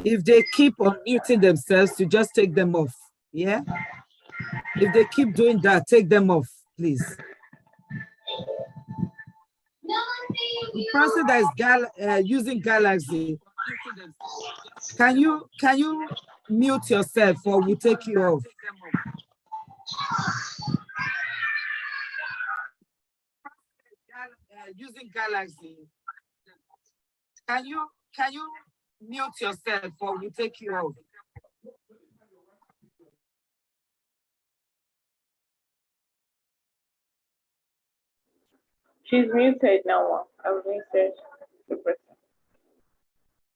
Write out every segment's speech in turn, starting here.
If they keep on muting themselves, to just take them off. Yeah. If they keep doing that, take them off, please. The person that is using Galaxy, can you mute yourself or we'll take you off? Using Galaxy, can you mute yourself or we'll take you off? She's muted now. I've muted the person.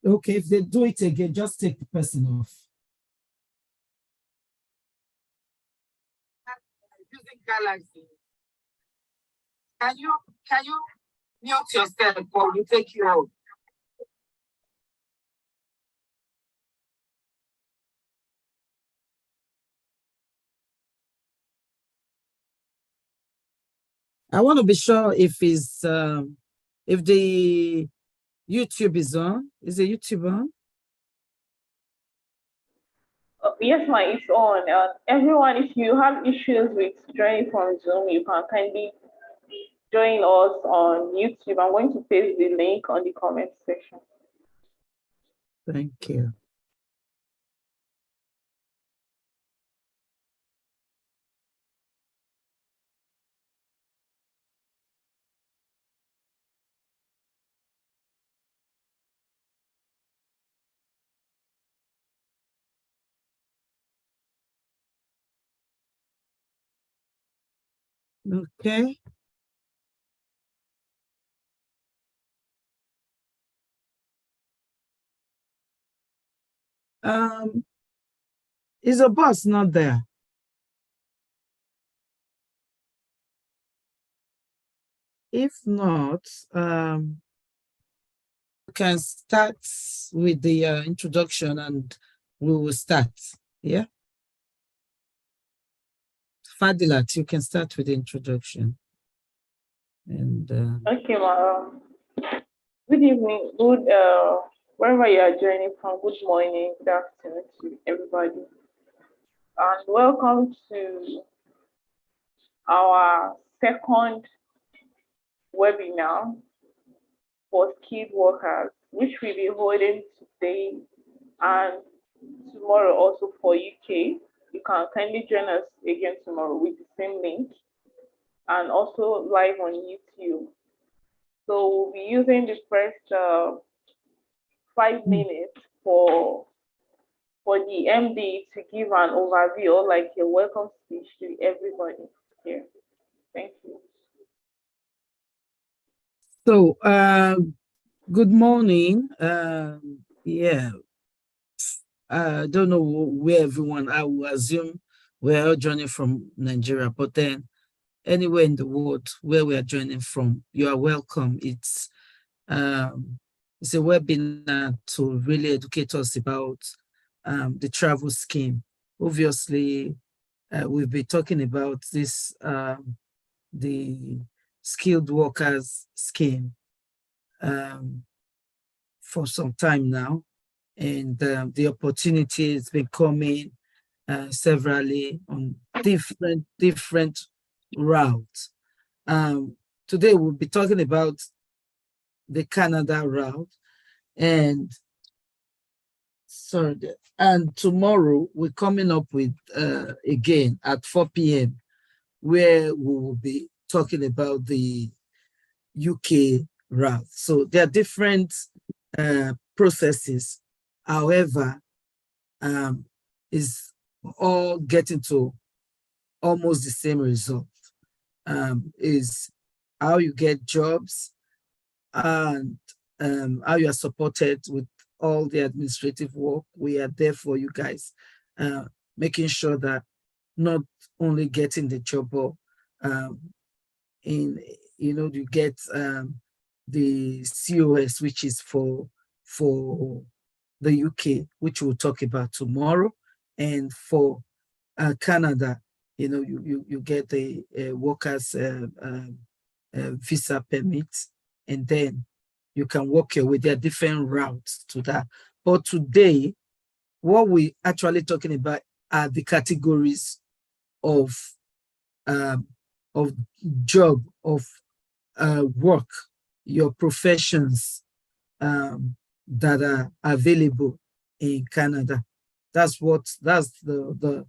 Okay, if they do it again, just take the person off. Using Galaxy, can you mute yourself or we take you out? I want to be sure if it's if the YouTube is on. Is the YouTube on? Yes, it's on. Everyone, if you have issues with joining from Zoom, you can kindly join us on YouTube. I'm going to paste the link on the comment section. Thank you. Okay. Is a bus not there? If not, you can start with the introduction and we will start. Yeah. Fadilat, you can start with the introduction. And okay, ma'am. Good evening, good wherever you are joining from, good morning, good afternoon to everybody. And welcome to our second webinar for skilled workers, which we'll be holding today and tomorrow also for UK. You can kindly join us again tomorrow with the same link and also live on YouTube. So we'll be using the first 5 minutes for the MD to give an overview or like a welcome speech to everybody here. Thank you. so, good morning. Yeah, I don't know where everyone, I will assume we're all joining from Nigeria, but then anywhere in the world where we are joining from, you are welcome. It's a webinar to really educate us about the travel scheme. Obviously, we'll be talking about this, the skilled workers scheme for some time now. And the opportunity has been coming severally on different routes. Today we'll be talking about the Canada route, and tomorrow we're coming up with again at 4 p.m. where we will be talking about the UK route. So there are different processes. However, is all getting to almost the same result. Is how you get jobs and how you are supported with all the administrative work. We are there for you guys, making sure that not only getting the job, but you get the COS, which is for the UK, which we'll talk about tomorrow, and for Canada, you get the workers visa permit, and then you can work your way. There are different routes to that. But today, what we actually talking about are the categories of um, of job, of work, your professions that are available in Canada. That's the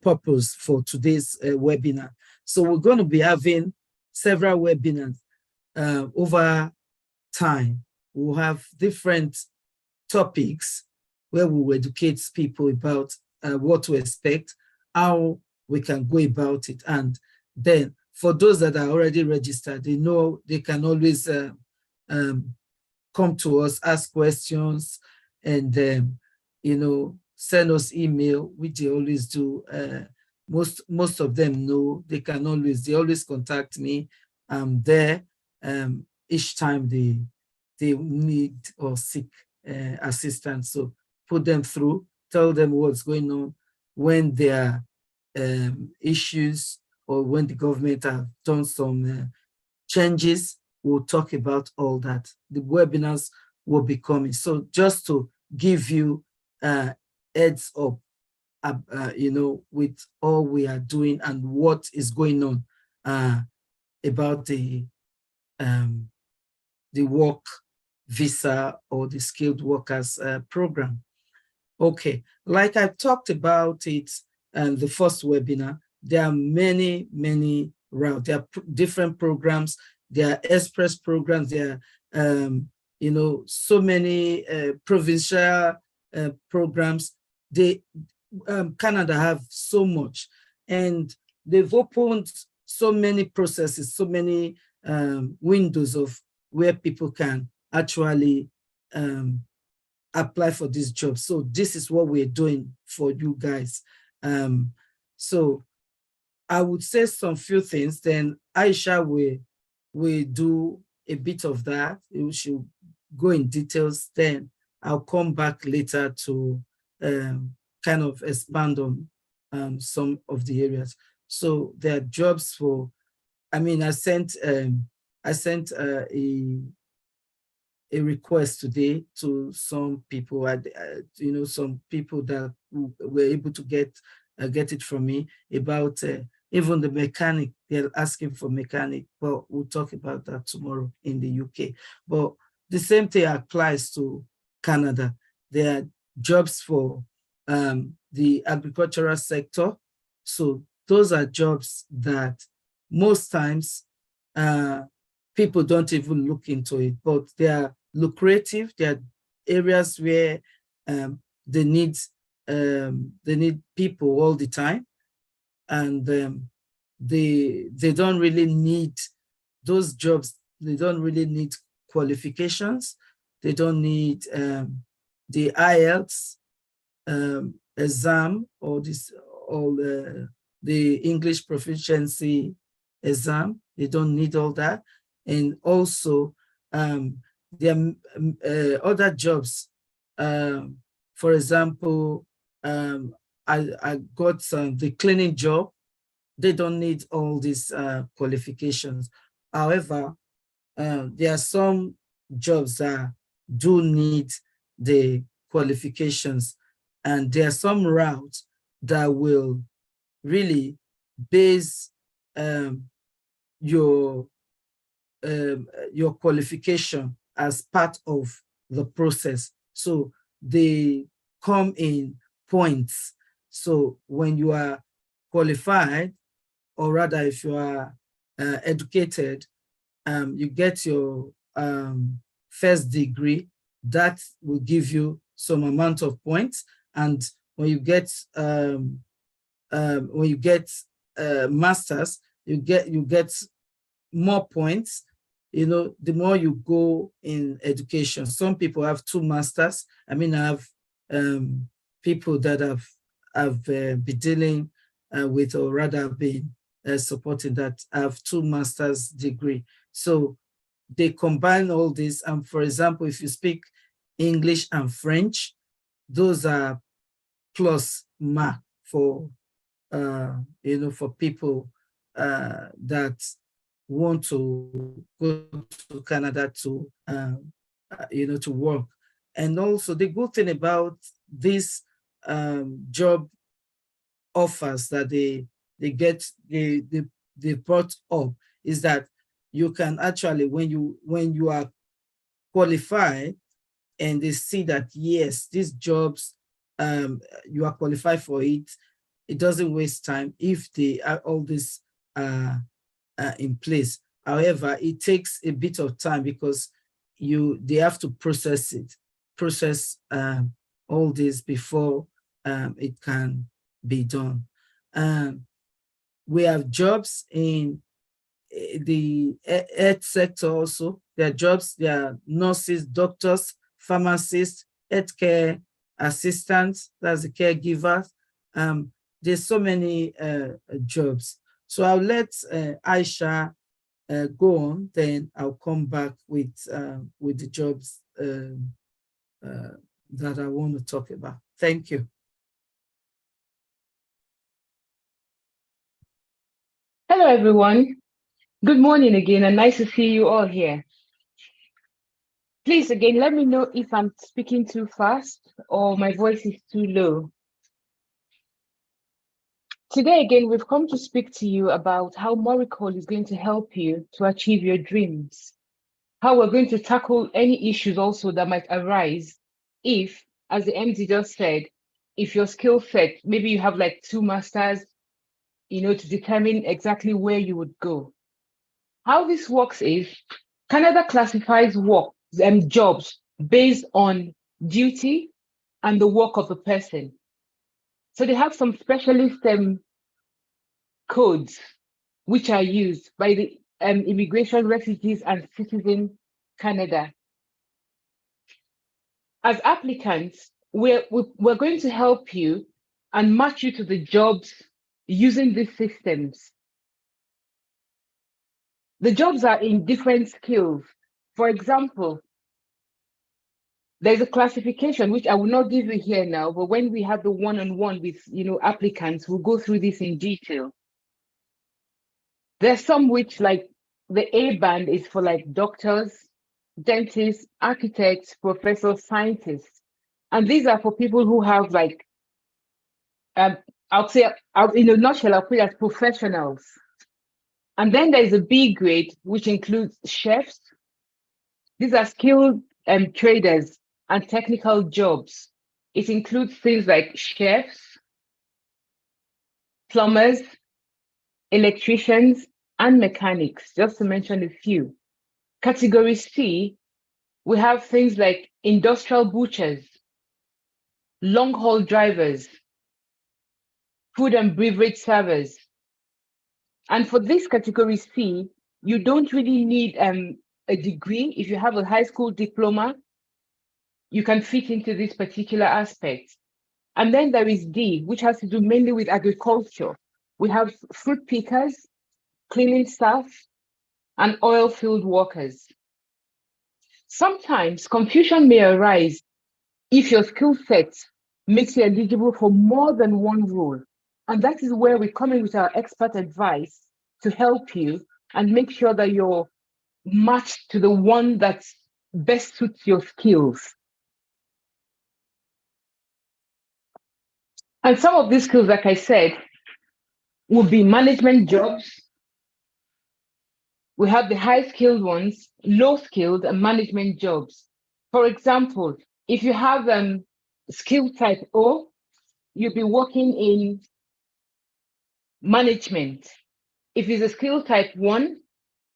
purpose for today's webinar. So we're going to be having several webinars over time. We'll have different topics where we will educate people about what to expect, how we can go about it. And then for those that are already registered, they know they can always come to us, ask questions, and send us email, which they always do. Most of them know they always contact me. I'm there each time they need or seek assistance. So put them through, tell them what's going on, when there are issues or when the government have done some changes. We'll talk about all that. The webinars will be coming. So just to give you heads up, with all we are doing and what is going on about the work visa or the skilled workers program. Okay, like I talked about it in the first webinar, there are many routes. There are different programs. There are express programs. There are, so many provincial programs. Canada have so much, and they've opened so many processes, so many windows of where people can actually apply for this job. So this is what we're doing for you guys. So I would say some few things, then Aisha will do a bit of that. She'll go in details, then I'll come back later to kind of expand on some of the areas. So there are jobs for, I sent a request today to some people, some people that were able to get it from me about even the mechanic. They're asking for mechanic, but we'll talk about that tomorrow in the UK. But the same thing applies to Canada. There are jobs for the agricultural sector. So those are jobs that most times people don't even look into it, but they are lucrative. There are areas where they need people all the time, and they don't really need those jobs. They don't really need qualifications. They don't need the IELTS exam or the English proficiency exam. They don't need all that. And also there are other jobs. For example, I got the cleaning job. They don't need all these qualifications. However, there are some jobs that do need the qualifications, and there are some routes that will really base your qualification as part of the process. So they come in points. So when you are qualified, or rather if you are educated, you get your first degree, that will give you some amount of points. And when you get masters, you get more points. The more you go in education. Some people have 2 masters. I have people that have been dealing with, or rather been supporting, that have 2 master's degree. So they combine all this. And for example, if you speak English and French, those are plus mark for for people that want to go to Canada to to work. And also the good thing about this job offers that they brought up is that you can actually, when you are qualified and they see that yes, these jobs, you are qualified for it, it doesn't waste time if they are all this in place. However, it takes a bit of time because they have to process all this before it can be done. We have jobs in the health sector also. There are jobs, there are nurses, doctors, pharmacists, healthcare assistants, that's the caregivers. There's so many jobs. So I'll let Aisha go on, then I'll come back with the jobs that I want to talk about. Thank you. Hello, everyone. Good morning again, and nice to see you all here. Please, again, let me know if I'm speaking too fast or my voice is too low. Today, again, we've come to speak to you about how Moricall is going to help you to achieve your dreams, how we're going to tackle any issues also that might arise if, as the MD just said, if your skill set, maybe you have like 2 masters, to determine exactly where you would go. How this works is Canada classifies jobs based on duty and the work of the person. So they have some specialist codes which are used by the Immigration, Refugees and Citizen Canada. As applicants, we're going to help you and match you to the jobs using these systems. The jobs are in different skills. For example, there's a classification, which I will not give you here now, but when we have the one-on-one with applicants, we'll go through this in detail. There's some which, like the A band, is for like doctors, dentists, architects, professors, scientists. And these are for people who have like, I'll say, in a nutshell, I'll put it as professionals. And then there's a B grade, which includes chefs. These are skilled traders and technical jobs. It includes things like chefs, plumbers, electricians, and mechanics, just to mention a few. Category C, we have things like industrial butchers, long-haul drivers, food and beverage servers. And for this category C, you don't really need a degree. If you have a high school diploma, you can fit into this particular aspect. And then there is D, which has to do mainly with agriculture. We have fruit pickers, cleaning staff, and oil field workers. Sometimes confusion may arise if your skill set makes you eligible for more than one role. And that is where we come in with our expert advice to help you and make sure that you're matched to the one that best suits your skills. And some of these skills, like I said, will be management jobs. We have the high-skilled ones, low-skilled, and management jobs. For example, if you have skill type O, you'll be working in management. If it's a skill type 1,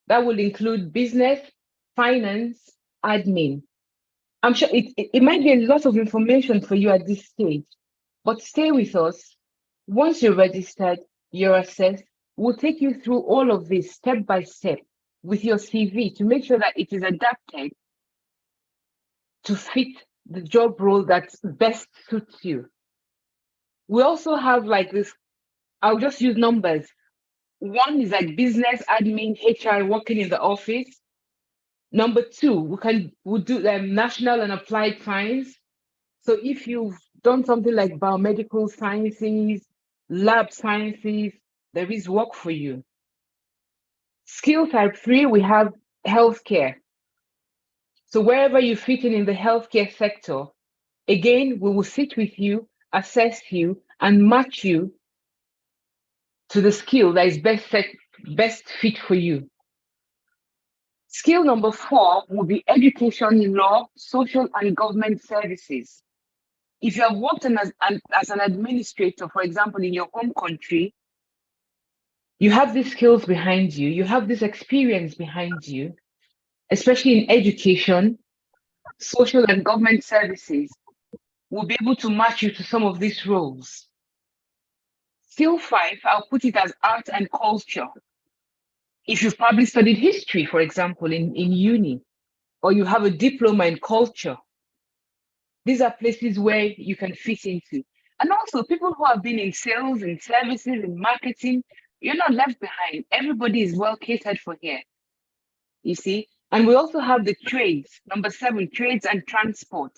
that will include business, finance, admin. I'm sure it might be a lot of information for you at this stage, but stay with us. Once you're registered, you're assessed, we'll take you through all of this step by step with your CV to make sure that it is adapted to fit the job role that best suits you. We also have like this, I'll just use numbers. 1 is like business, admin, HR, working in the office. Number 2, we'll do national and applied science. So if you've done something like biomedical sciences, lab sciences, there is work for you. Skill type 3, we have healthcare. So wherever you fit in the healthcare sector, again, we will sit with you assess you, and match you to the skill that is best fit for you. Skill number 4 will be education, law, social, and government services. If you have worked as an administrator, for example, in your home country, you have these skills behind you, you have this experience behind you, especially in education, social, and government services, will be able to match you to some of these roles. Skill 5, I'll put it as art and culture. If you've probably studied history, for example, in uni, or you have a diploma in culture, these are places where you can fit into. And also people who have been in sales, in services, in marketing, you're not left behind. Everybody is well catered for here, you see? And we also have the trades. Number 7, trades and transport.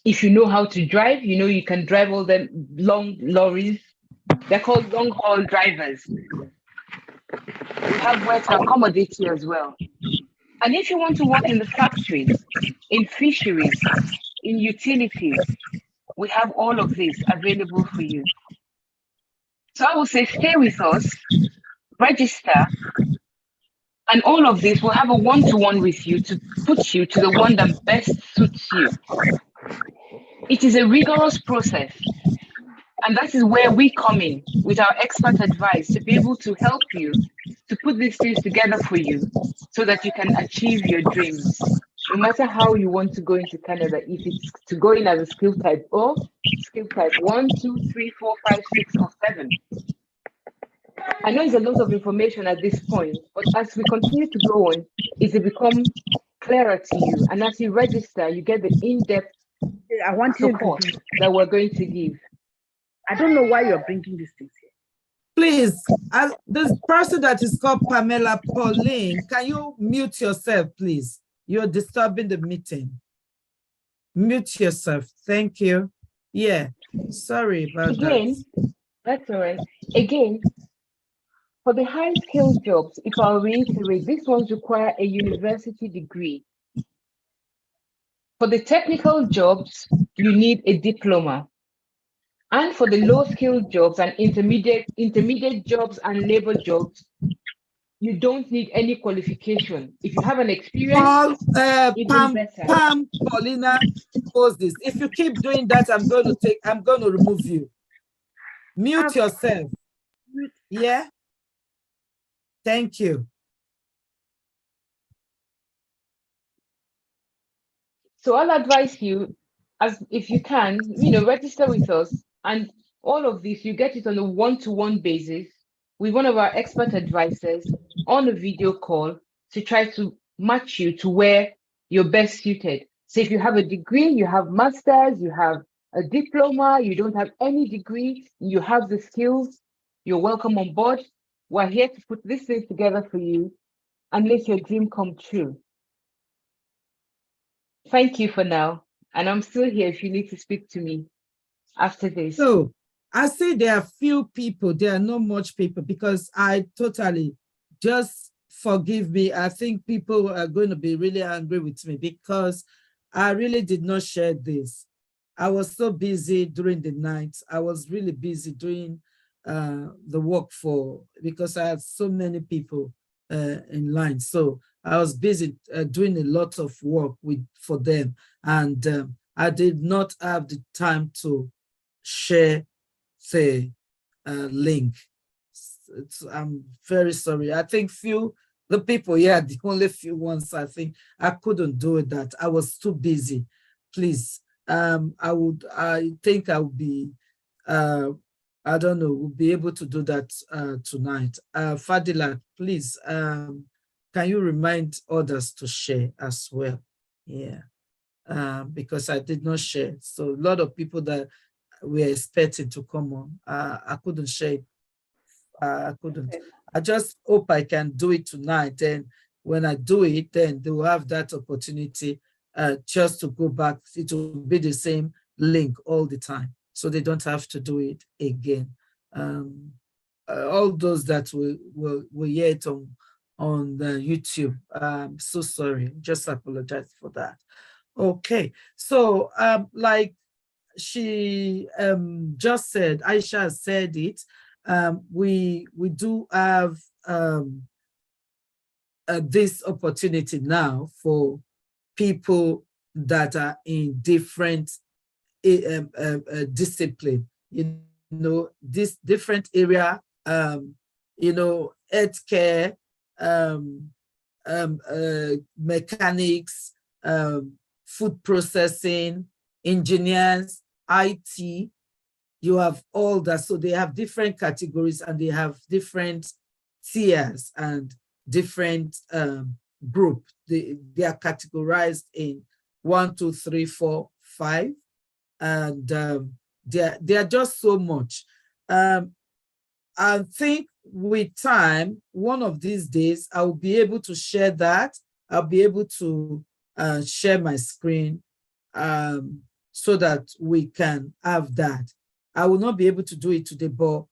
If you know how to drive, you know you can drive all the long lorries. They're called long haul drivers. We have where to accommodate you as well. And if you want to work in the factories, in fisheries, in utilities, we have all of this available for you. So I will say, stay with us, register, and all of this will have a one-to-one with you to put you to the one that best suits you. It is a rigorous process. And that is where we come in with our expert advice to be able to help you to put these things together for you so that you can achieve your dreams. No matter how you want to go into Canada, if it's to go in as a skill type O, skill type 1, 2, 3, 4, 5, 6, or 7. I know it's a lot of information at this point, but as we continue to go on, it will become clearer to you. And as you register, you get the in-depth support that we're going to give. I don't know why you're bringing these things here. Please, this person that is called Pamela Pauline, can you mute yourself, please? You're disturbing the meeting. Mute yourself. Thank you. Yeah, sorry about that. That's all right. Again, for the high skilled jobs, if I'll reiterate, these ones require a university degree. For the technical jobs, you need a diploma. And for the low skilled jobs and intermediate jobs and labor jobs, you don't need any qualification. If you have an experience, Pam, Paulina, pose this. If you keep doing that, I'm going to remove you. Mute yourself. Yeah. Thank you. So I'll advise you, as if you can, register with us, and all of this, you get it on a one-to-one basis with one of our expert advisors on a video call to try to match you to where you're best suited. So if you have a degree, you have masters, you have a diploma, you don't have any degree, you have the skills, you're welcome on board. We're here to put this thing together for you and make your dream come true. Thank you for now. And I'm still here if you need to speak to me after this. So I say there are few people, there are not much people, because I totally, just forgive me. I think people are going to be really angry with me because I really did not share this. I was so busy during the night. I was really busy doing the work because I had so many people in line. So I was busy doing a lot of work for them. And I did not have the time to share the link. I'm very sorry. I think the people here, the only few ones, I think I couldn't do that. I was too busy. Please, I think I would be, I don't know, we'll be able to do that tonight. Fadila, please, can you remind others to share as well? Yeah, because I did not share. So a lot of people that were expecting to come on, I couldn't share. I couldn't. I just hope I can do it tonight. And when I do it, then they will have that opportunity just to go back. It will be the same link all the time, so they don't have to do it again. All those that will hear it on the YouTube, I'm so sorry. Just apologize for that. Okay, so like she just said, Aisha said it, we do have this opportunity now for people that are in different discipline, you know, this different area, you know, healthcare, mechanics, food processing, engineers, IT. You have all that. So they have different categories and they have different tiers and different group. They are categorized in 1, 2, 3, 4, 5. And they are just so much. I think with time, one of these days, I will be able to share that. I'll be able to share my screen so that we can have that. I will not be able to do it today, but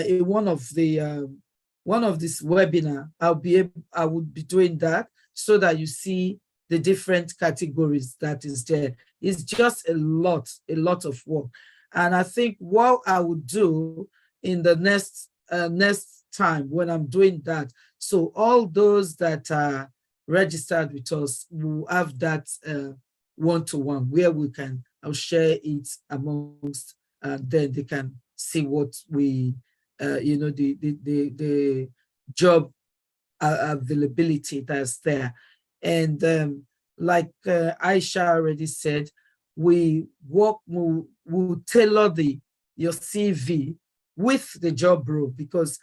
in one of this webinar, I would be doing that so that you see the different categories that is there. It's just a lot of work. And I think what I would do in the next time when I'm doing that, so all those that are registered with us will have that one-to-one where I'll share it amongst, then they can see what we, you know, the job availability that's there. And like Aisha already said, we tailor your CV with the job role, because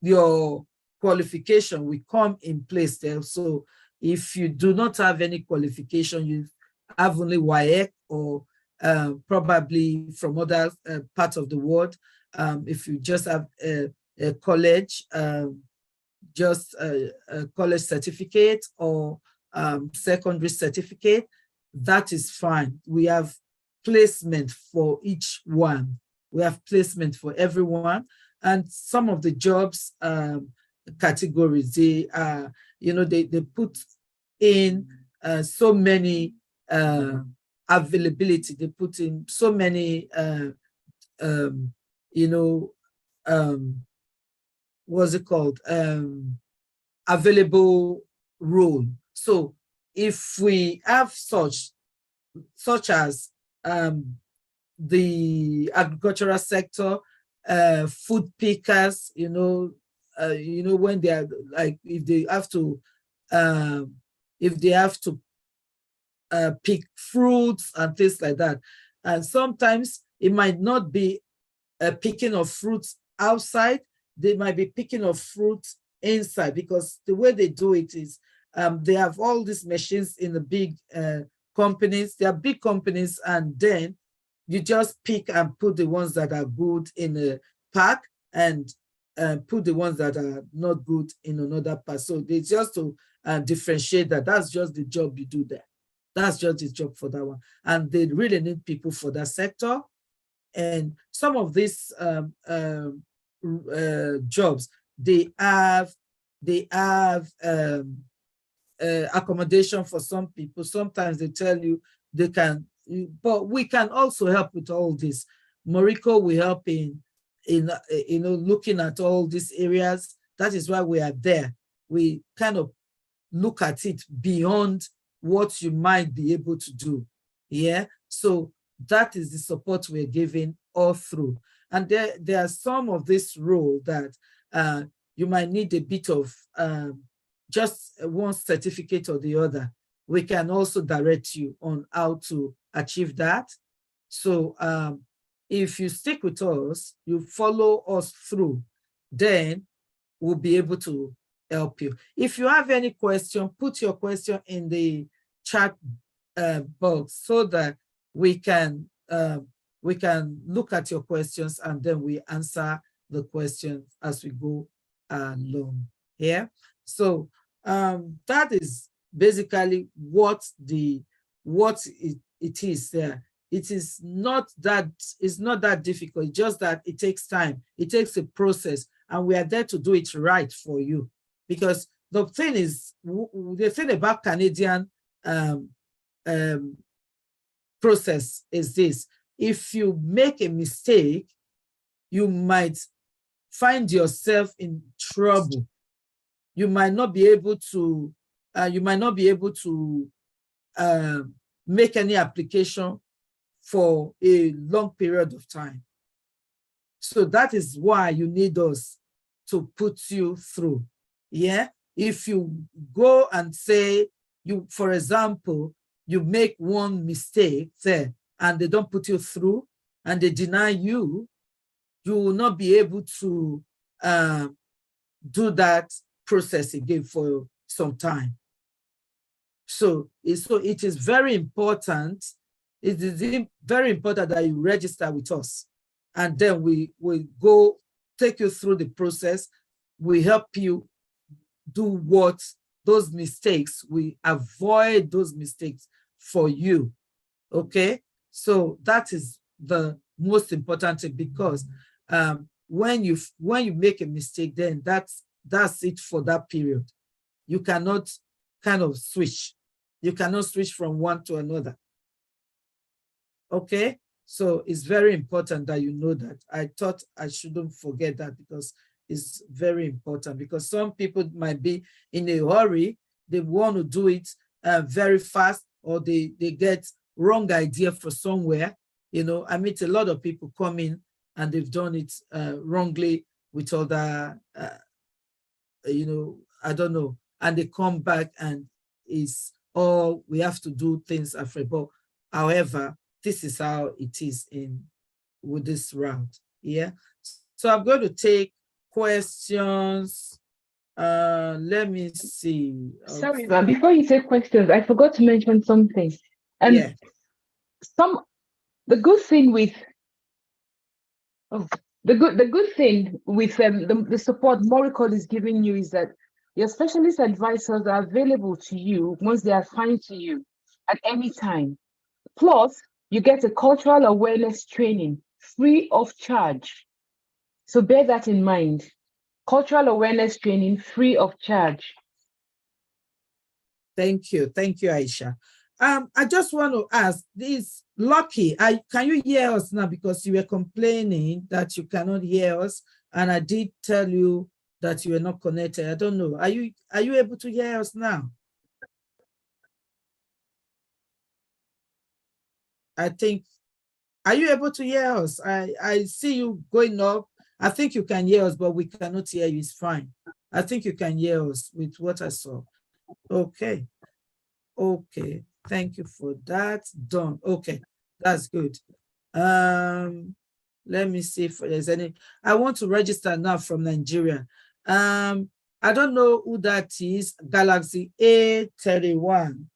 your qualification will come in place there. So if you do not have any qualification, you have only WAEC or probably from other parts of the world, if you just have a college, just a college certificate or secondary certificate, that is fine. We have placement for each one. We have placement for everyone. And some of the jobs categories, they you know, they put in so many availability. They put in so many you know, what's it called? Available role. So if we have such as the agricultural sector, food pickers, you know, when they are like, if they have to pick fruits and things like that. And sometimes it might not be a picking of fruits outside, they might be picking of fruits inside, because the way they do it is they have all these machines in the big companies. They are big companies, and then you just pick and put the ones that are good in a pack and put the ones that are not good in another pack. So they just to differentiate that. That's just the job you do there. That's just the job for that one. And they really need people for that sector. And some of these jobs, they have accommodation for some people. Sometimes they tell you they can, but we can also help with all this. Morocco will help in you know, looking at all these areas. That is why we are there. We kind of look at it beyond what you might be able to do. Yeah. So that is the support we're giving all through. And there are some of this role that you might need a bit of just one certificate or the other. We can also direct you on how to achieve that. So if you stick with us, you follow us through, then we'll be able to help you. If you have any question, put your question in the chat box so that we can look at your questions, and then we answer the questions as we go along here. So that is basically what it is there. It is not that difficult. It's just that it takes time. It takes a process, and we are there to do it right for you. Because the thing about Canadian process is this: if you make a mistake, you might find yourself in trouble. You might not be able to, make any application for a long period of time. So that is why you need us to put you through. Yeah. If you go and say, for example, you make one mistake there and they don't put you through and they deny you, you will not be able to do that process again for some time. So it is very important. It is very important that you register with us, and then we will go take you through the process. We help you do those mistakes. We avoid those mistakes for you. Okay, so that is the most important thing, because when you make a mistake, then that's it for that period. You cannot kind of switch. You cannot switch from one to another. Okay, so it's very important that you know that. I thought I shouldn't forget that, because it's very important, because some people might be in a hurry. They want to do it very fast, or they get wrong idea for somewhere. You know, I meet a lot of people come in and they've done it wrongly with other, you know, I don't know, and they come back and it's, oh, we have to do things after. But however, this is how it is with this route. Yeah. So I'm going to take questions. Let me see. Sorry, ma'am, before you take questions, I forgot to mention something. And yeah. The good thing with the support Moricall is giving you is that your specialist advisors are available to you once they are assigned to you at any time. Plus, you get a cultural awareness training free of charge. So bear that in mind. Cultural awareness training free of charge. Thank you, Aisha. I just want to ask this, Lucky, can you hear us now? Because you were complaining that you cannot hear us, and I did tell you that you were not connected. I don't know. Are you able to hear us now? I think, are you able to hear us? I see you going up. I think you can hear us, but we cannot hear you. It's fine. I think you can hear us with what I saw. Okay. Okay. Thank you for that. Done. Okay. That's good. Let me see if there's any. I want to register now from Nigeria. I don't know who that is. Galaxy A31.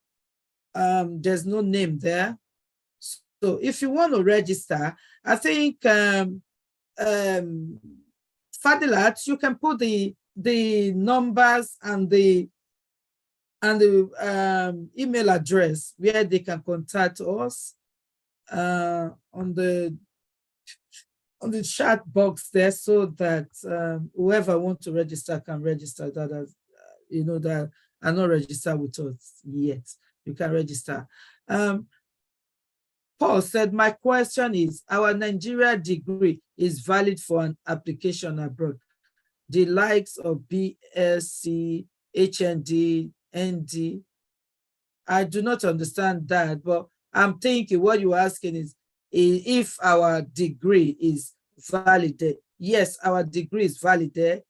There's no name there. So if you want to register, I think Fadilat, you can put the numbers and the email address where they can contact us on the chat box there, so that whoever wants to register can register. That you know, that are not registered with us yet, you can register. Paul said, my question is, our Nigeria degree is valid for an application abroad. The likes of BSc, HND, ND. I do not understand that, but I'm thinking what you're asking is if our degree is valid there. Yes, our degree is valid there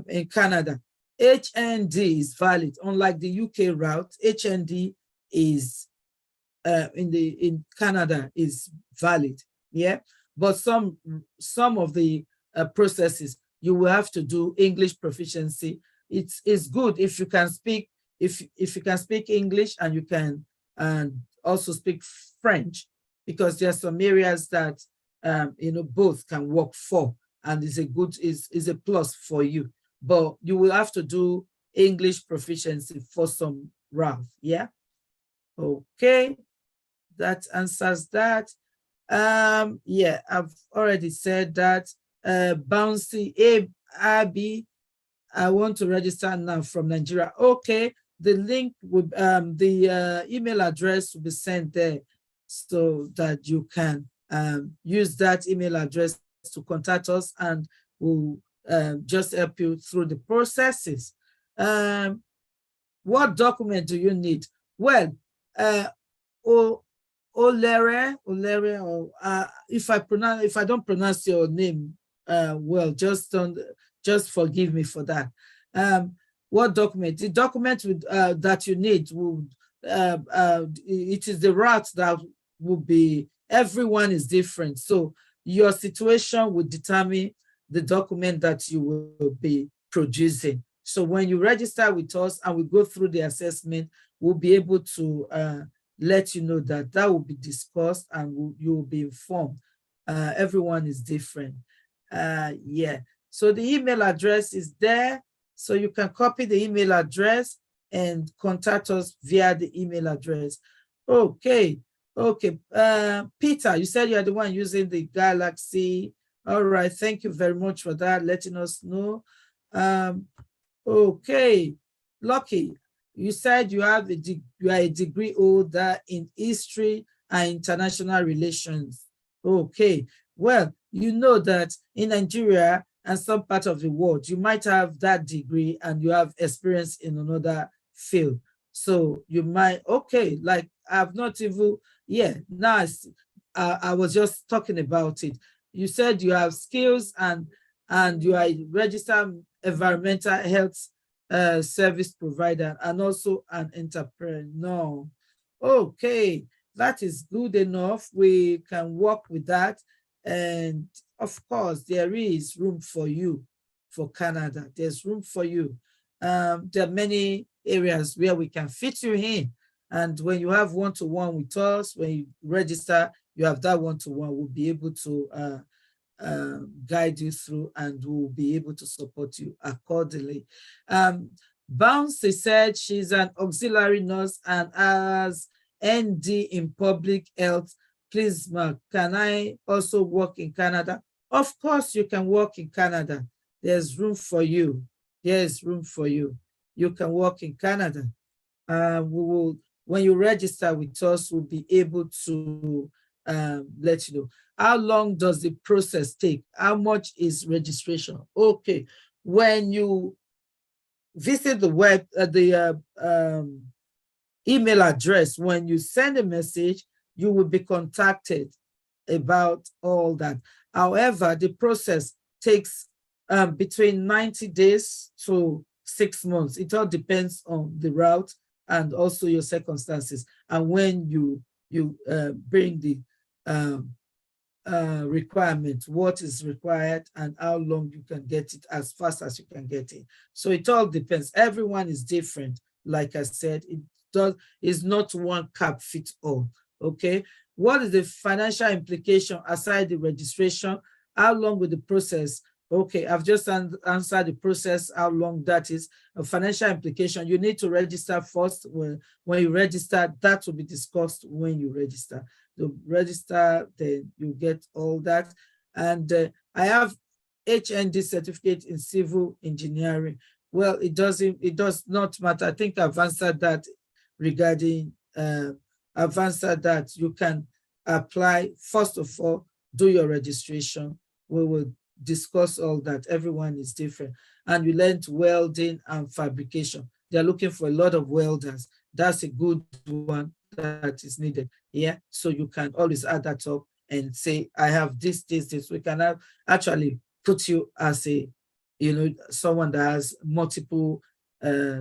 in Canada. HND is valid. Unlike the UK route, HND is in Canada is valid. Yeah, but some of the processes you will have to do English proficiency. It's good if you can speak if you can speak English and you can also speak French, because there are some areas that you know, both can work for, and is a plus for you. But you will have to do English proficiency for some route. Yeah. Okay. That answers that. Yeah, I've already said that. Bouncy Abby, I want to register now from Nigeria. Okay, the link with the email address will be sent there so that you can use that email address to contact us, and we'll just help you through the processes. What document do you need? Well, Olere, or if I don't pronounce your name well, just forgive me for that. What document? The document that you need will it is the route that will be, everyone is different. So your situation will determine the document that you will be producing. So when you register with us and we go through the assessment, we'll be able to let you know that will be discussed, and you will be informed. Everyone is different. Yeah. So the email address is there. So you can copy the email address and contact us via the email address. Okay. Peter, you said you're the one using the Galaxy. All right. Thank you very much for that, letting us know. Okay. Lucky, you said you are a degree holder in history and international relations. Okay. Well, you know that in Nigeria and some part of the world, you might have that degree and you have experience in another field. So you might, like I've not even, now I was just talking about it. You said you have skills and you are a registered environmental health service provider and also an entrepreneur. Okay, that is good enough. We can work with that. And of course, there is room for you for Canada. There's room for you. There are many areas where we can fit you in. And when you have one-to-one with us, when you register, you have that one-to-one, we'll be able to guide you through, and we'll be able to support you accordingly. Bouncy said she's an auxiliary nurse and has ND in public health. Please, Mark, can I also work in Canada? Of course, you can work in Canada. There's room for you. There's room for you. You can work in Canada. When you register with us, we'll be able to let you know. How long does the process take? How much is registration? Okay, when you visit the email address, when you send a message, you will be contacted about all that. However, the process takes between 90 days to 6 months. It all depends on the route and also your circumstances, and when you bring the requirement, what is required, and how long you can get it, as fast as you can get it. So it all depends. Everyone is different. Like I said, it's not one cap fits all. Okay. What is the financial implication aside the registration? How long will the process? Okay, I've just answered the process, how long that is. A financial implication, you need to register first. When you register, that will be discussed when you register. You register, then you get all that. And I have HND certificate in civil engineering. Well, it does not matter. I think I've answered that regarding, I've answered that. You can apply. First of all, do your registration. We will discuss all that. Everyone is different. And we learned welding and fabrication. They're looking for a lot of welders. That's a good one that is needed. Yeah. So you can always add that up and say, I have this. We can actually put you as someone that has multiple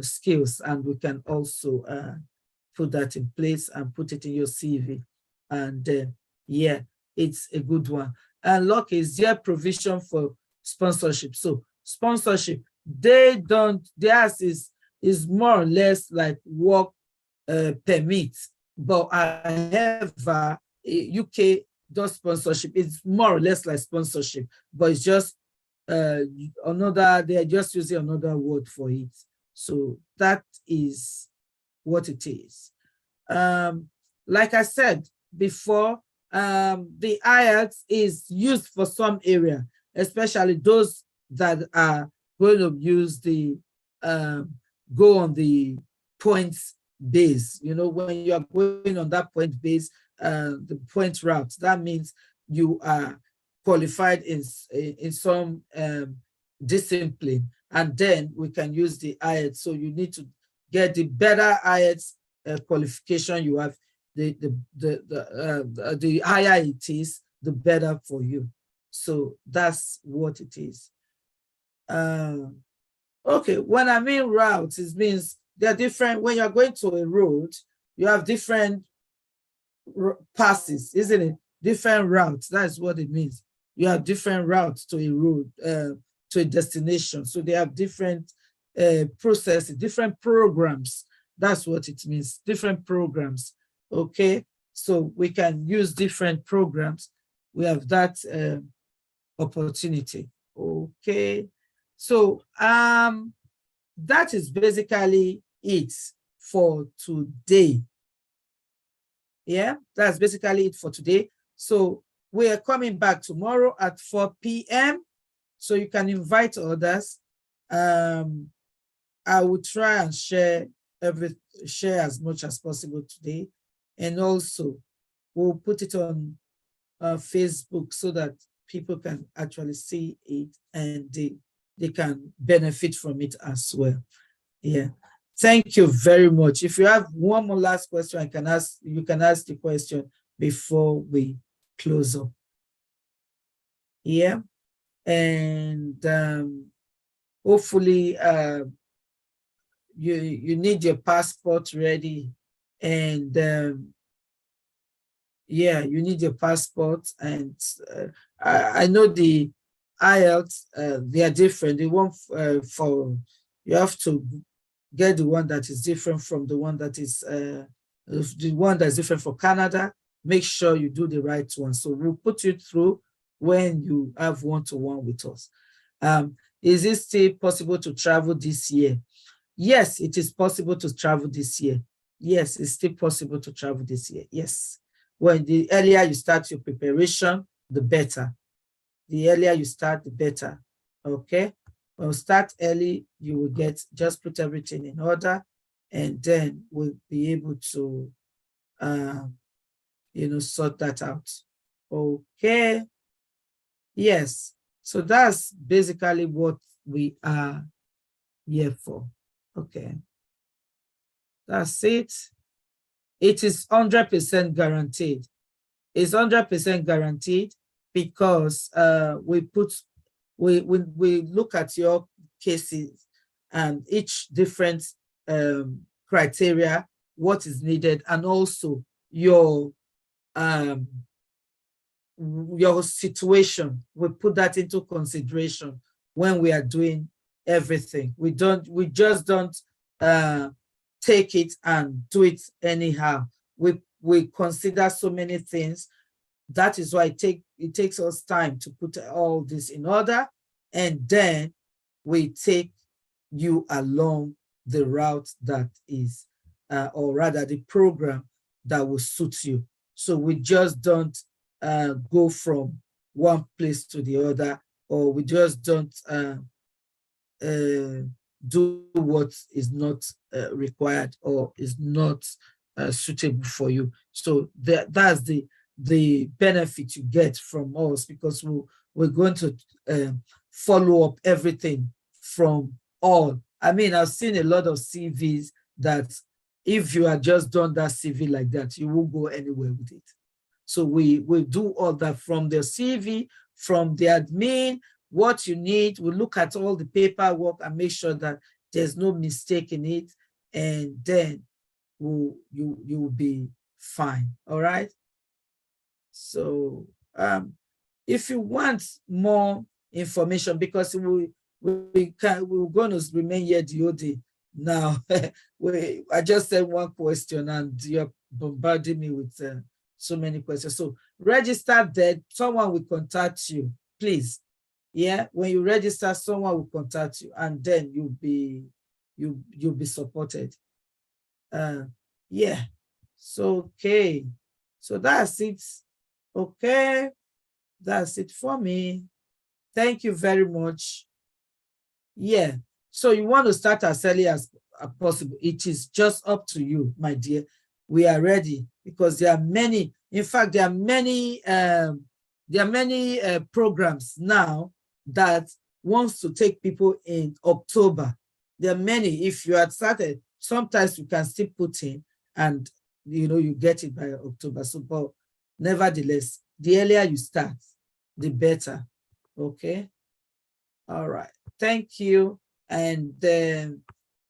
skills, and we can also put that in place and put it in your CV. And yeah, it's a good one. And look, is there provision for sponsorship? So sponsorship, theirs is more or less like work permit, but however, UK does sponsorship. It's more or less like sponsorship, but it's just they're just using another word for it. So that is what it is. Like I said before, the IELTS is used for some area, especially those that are going to use the go on the points base. When you are going on that point base, the point route, that means you are qualified in some discipline, and then we can use the IELTS. So you need to get the better IELTS qualification you have. The higher it is, the better for you. So that's what it is. Okay, when I mean routes, it means they're different. When you're going to a road, you have different passes, isn't it? Different routes. That's what it means. You have different routes to a road, to a destination. So they have different processes, different programs. That's what it means. Different programs. Okay, so we can use different programs. We have that opportunity. Okay, so that is basically it for today. Yeah, that's basically it for today. So we are coming back tomorrow at 4 p.m. So you can invite others. I will try and share as much as possible today. And also, we'll put it on Facebook so that people can actually see it and they can benefit from it as well. Yeah. Thank you very much. If you have one more last question, you can ask the question before we close up. Yeah. And hopefully you need your passport ready, and yeah, you need your passport. And I know the IELTS, they are different. The one for you have to get the one that is different from the one that is different for Canada. Make sure you do the right one. So we'll put you through when you have one-to-one with us. Is it still possible to travel this year? Yes, it is possible to travel this year. Yes, it's still possible to travel this year. Yes. When the earlier you start your preparation, the better. The earlier you start, the better. Okay. When you start early, you will just put everything in order, and then we'll be able to, sort that out. Okay. Yes. So that's basically what we are here for. Okay. That's it. It is 100% guaranteed. It's 100% guaranteed because we look at your cases and each different criteria, what is needed, and also your situation. We put that into consideration when we are doing everything. We just don't take it and do it anyhow. We consider so many things. That is why it takes us time to put all this in order, and then we take you along the route that is, or rather the program that will suit you. So we just don't go from one place to the other, or we just don't do what is not required or is not suitable for you. So that's the benefit you get from us, because we're going to follow up everything from all. I mean, I've seen a lot of CVs that if you had just done that CV like that, you won't go anywhere with it. So we do all that from the CV, from the admin, what you need. We look at all the paperwork and make sure that there's no mistake in it, and then you will be fine. All right. So if you want more information, because we're going to remain here the whole day now. I just said one question and you're bombarding me with so many questions. So register there. Someone will contact you, please. Yeah, when you register, someone will contact you, and then you'll be supported. Yeah. So okay. So that's it. Okay. That's it for me. Thank you very much. Yeah. So you want to start as early as possible. It is just up to you, my dear. We are ready because there are many. In fact, there are many there are many programs now that wants to take people in October. There are many. If you had started, sometimes you can still put in and you get it by October. So, but nevertheless, the earlier you start, the better. Okay. All right. Thank you. And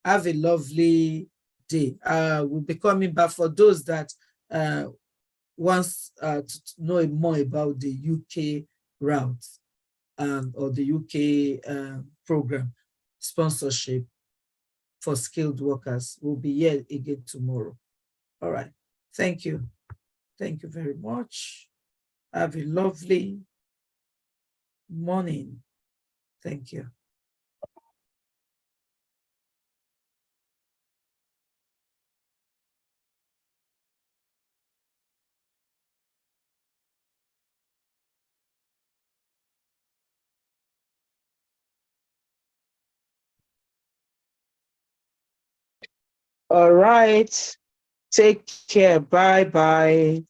have a lovely day. We'll be coming back for those that wants to know more about the UK route or the UK program sponsorship for skilled workers. We'll be here again tomorrow. All right. Thank you. Thank you very much. Have a lovely morning. Thank you. All right. Take care. Bye-bye.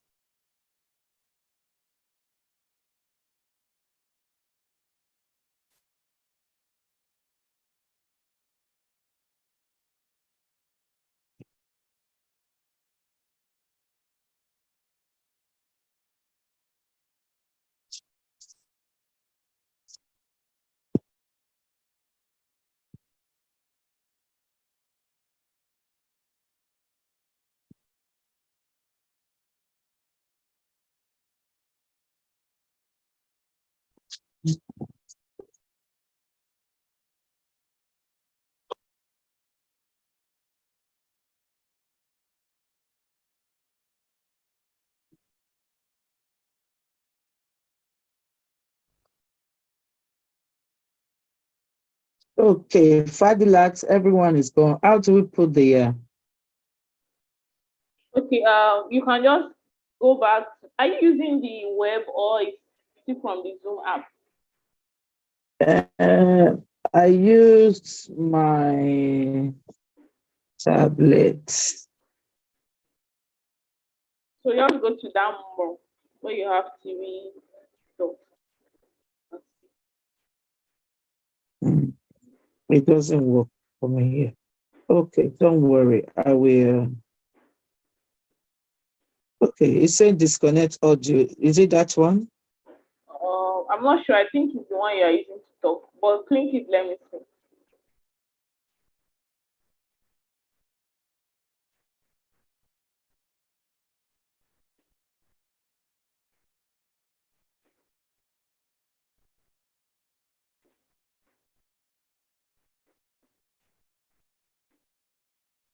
Okay, Fadilat, everyone is gone. How do we put the Okay, you can just go back. Are you using the web or it's still from the Zoom app? I used my tablet. So you have to go to that more where you have TV stuff. It doesn't work for me here. Okay, don't worry. I will. Okay, it said disconnect audio. Is it that one? I'm not sure. I think it's the one you are using to talk, but click it. Let me see.